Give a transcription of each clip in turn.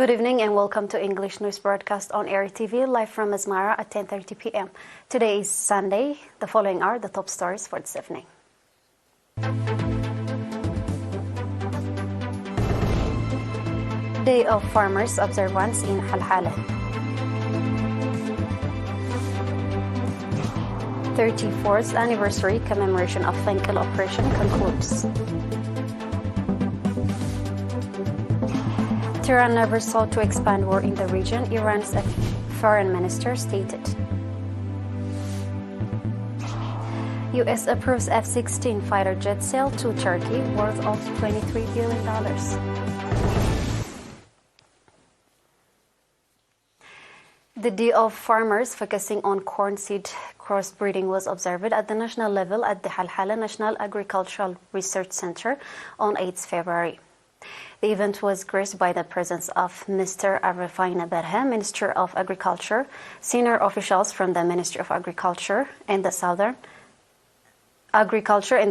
Good evening and welcome to English News Broadcast on ERi-TV, live from Asmara at 10:30 p.m. Today is Sunday. The following are the top stories for this evening. Day of Farmers Observance in Halhala. 34th anniversary commemoration of Fenkel operation concludes. Tehran never sought to expand war in the region, Iran's foreign minister stated. U.S. approves F-16 fighter jet sale to Turkey worth of $23 billion. The Day of Farmers focusing on corn seed crossbreeding was observed at the national level at the Halhala National Agricultural Research Center on 8 February. The event was graced by the presence of Mr. Eritrea, Minister of Agriculture, senior officials from the Ministry of Agriculture in the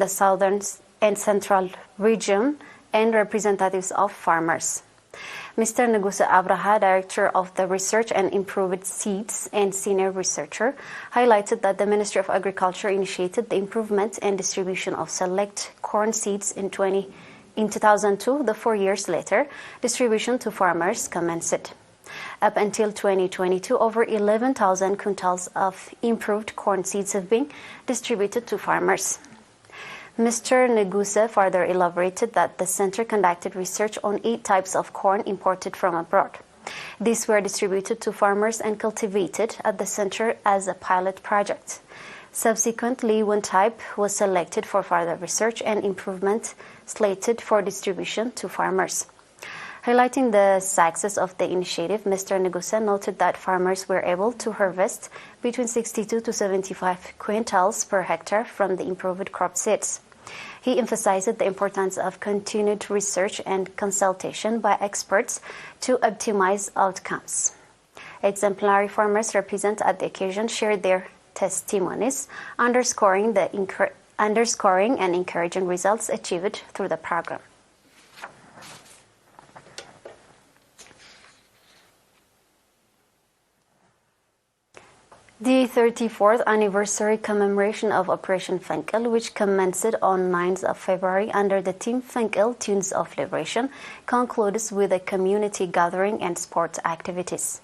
Southern and Central region, and representatives of farmers. Mr. Negusa Abraha, Director of the Research and Improved Seeds and senior researcher, highlighted that the Ministry of Agriculture initiated the improvement and distribution of select corn seeds in 2002. The 4 years later, distribution to farmers commenced. Up until 2022, over 11,000 quintals of improved corn seeds have been distributed to farmers. Mr. Negusa further elaborated that the center conducted research on 8 types of corn imported from abroad. These were distributed to farmers and cultivated at the center as a pilot project. Subsequently, one type was selected for further research and improvement slated for distribution to farmers. Highlighting the success of the initiative, Mr. Negusa noted that farmers were able to harvest between 62 to 75 quintals per hectare from the improved crop seeds. He emphasized the importance of continued research and consultation by experts to optimize outcomes. Exemplary farmers represent at the occasion shared their testimonies, underscoring and encouraging results achieved through the program. The 34th anniversary commemoration of Operation Fenkel, which commenced on 9th of February under the theme Fenkel Tunes of Liberation, concludes with a community gathering and sports activities.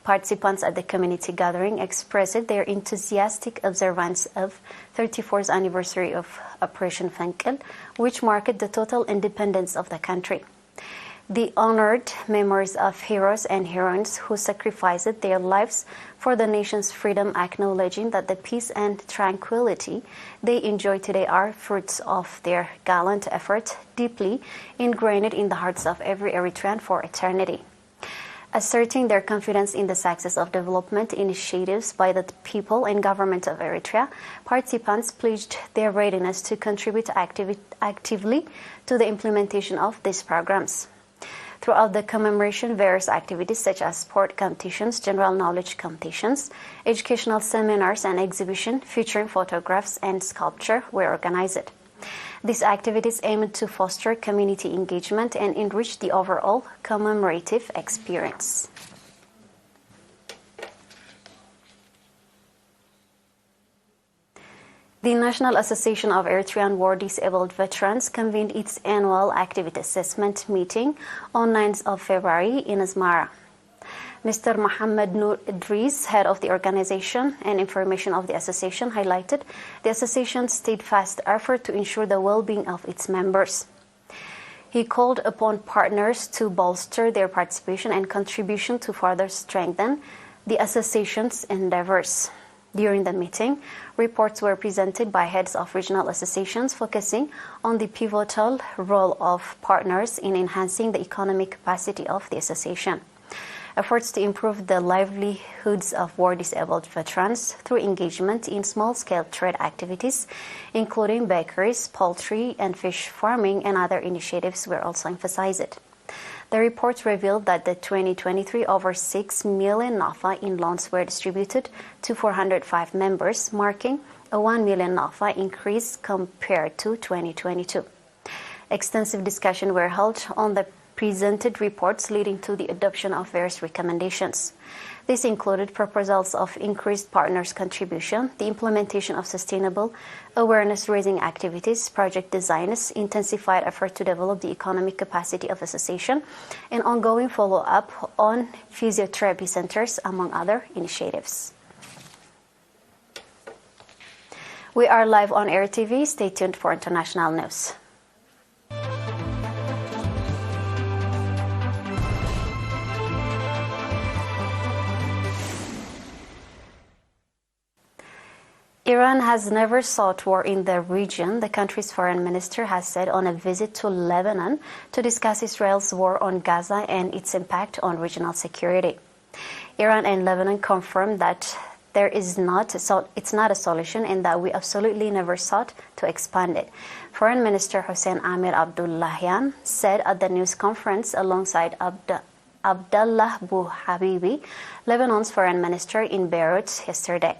Participants at the community gathering expressed their enthusiastic observance of 34th anniversary of Operation Fenkel, which marked the total independence of the country. They honored memories of heroes and heroines who sacrificed their lives for the nation's freedom, acknowledging that the peace and tranquility they enjoy today are fruits of their gallant effort, deeply ingrained in the hearts of every Eritrean for eternity. Asserting their confidence in the success of development initiatives by the people and government of Eritrea, participants pledged their readiness to contribute actively to the implementation of these programs. Throughout the commemoration, various activities such as sport competitions, general knowledge competitions, educational seminars, and exhibition featuring photographs and sculpture were organized. These activities aimed to foster community engagement and enrich the overall commemorative experience. The National Association of Eritrean War Disabled Veterans convened its annual activity assessment meeting on 9th of February in Asmara. Mr. Mohammed Nur Idris, head of the organization and information of the association, highlighted the association's steadfast effort to ensure the well-being of its members. He called upon partners to bolster their participation and contribution to further strengthen the association's endeavors. During the meeting, reports were presented by heads of regional associations focusing on the pivotal role of partners in enhancing the economic capacity of the association. Efforts to improve the livelihoods of war-disabled veterans through engagement in small-scale trade activities, including bakeries, poultry, and fish farming, and other initiatives were also emphasized. The report revealed that the 2023 over 6 million NAFA in loans were distributed to 405 members, marking a 1 million NAFA increase compared to 2022. Extensive discussion were held on the presented reports leading to the adoption of various recommendations. This included proposals of increased partners' contribution, the implementation of sustainable awareness-raising activities, project designs, intensified effort to develop the economic capacity of association, and ongoing follow-up on physiotherapy centers, among other initiatives. We are live on ERi-TV. Stay tuned for international news. Iran has never sought war in the region, the country's foreign minister has said on a visit to Lebanon to discuss Israel's war on Gaza and its impact on regional security. Iran and Lebanon confirmed that it's not a solution and that we absolutely never sought to expand it. Foreign Minister Hossein Amir Abdullahian said at the news conference alongside Abdallah Bouhabibi, Lebanon's foreign minister, in Beirut yesterday.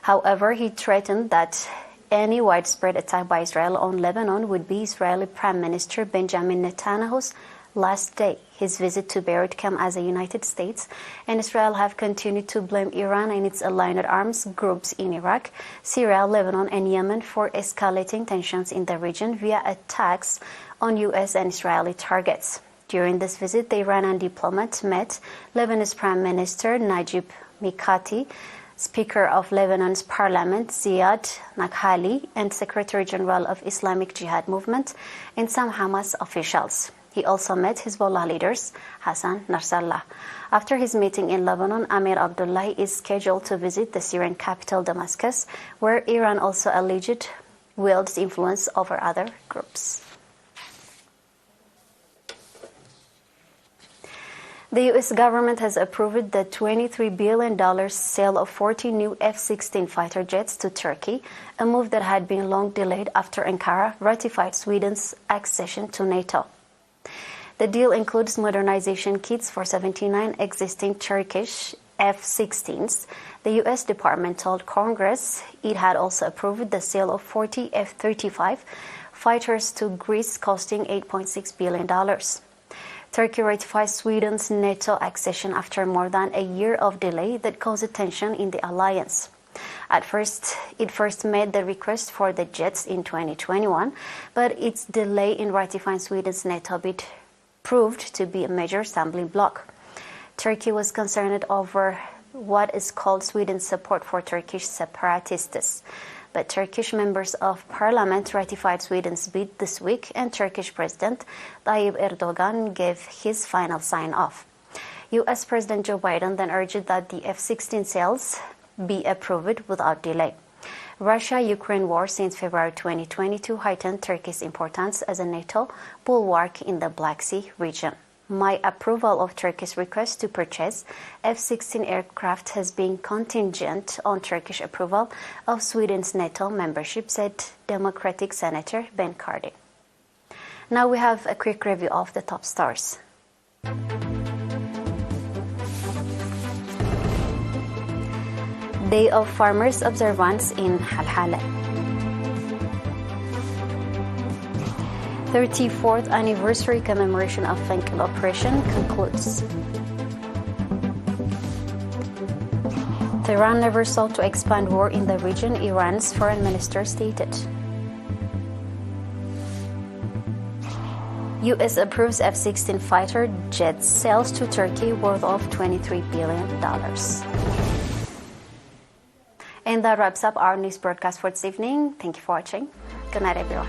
However, he threatened that any widespread attack by Israel on Lebanon would be Israeli Prime Minister Benjamin Netanyahu's last day. His visit to Beirut came as the United States and Israel have continued to blame Iran and its aligned arms groups in Iraq, Syria, Lebanon, and Yemen for escalating tensions in the region via attacks on U.S. and Israeli targets. During this visit, the Iranian diplomat met Lebanon's Prime Minister Najib Mikati, Speaker of Lebanon's Parliament Ziad Nakhali, and Secretary General of Islamic Jihad Movement, and some Hamas officials. He also met Hezbollah leaders Hassan Nasrallah. After his meeting in Lebanon, Amir Abdullahi is scheduled to visit the Syrian capital Damascus, where Iran also alleged wields influence over other groups. The U.S. government has approved the $23 billion sale of 40 new F-16 fighter jets to Turkey, a move that had been long delayed after Ankara ratified Sweden's accession to NATO. The deal includes modernization kits for 79 existing Turkish F-16s. The U.S. Department told Congress it had also approved the sale of 40 F-35 fighters to Greece, costing $8.6 billion. Turkey ratified Sweden's NATO accession after more than a year of delay that caused tension in the alliance. At first, it made the request for the jets in 2021, but its delay in ratifying Sweden's NATO bid proved to be a major stumbling block. Turkey was concerned over what is called Sweden's support for Turkish separatists. But Turkish members of parliament ratified Sweden's bid this week, and Turkish President Tayyip Erdogan gave his final sign-off. U.S. President Joe Biden then urged that the F-16 sales be approved without delay. Russia-Ukraine war since February 2022 heightened Turkey's importance as a NATO bulwark in the Black Sea region. My approval of Turkey's request to purchase F-16 aircraft has been contingent on Turkish approval of Sweden's NATO membership, said Democratic Senator Ben Cardin. Now we have a quick review of the top stars. Day of Farmers Observance in Halhala. 34th anniversary commemoration of Fenkel operation concludes. Tehran never sought to expand war in the region, Iran's foreign minister stated. U.S. approves F-16 fighter jet sales to Turkey worth of $23 billion. And that wraps up our news broadcast for this evening. Thank you for watching. Good night, everyone.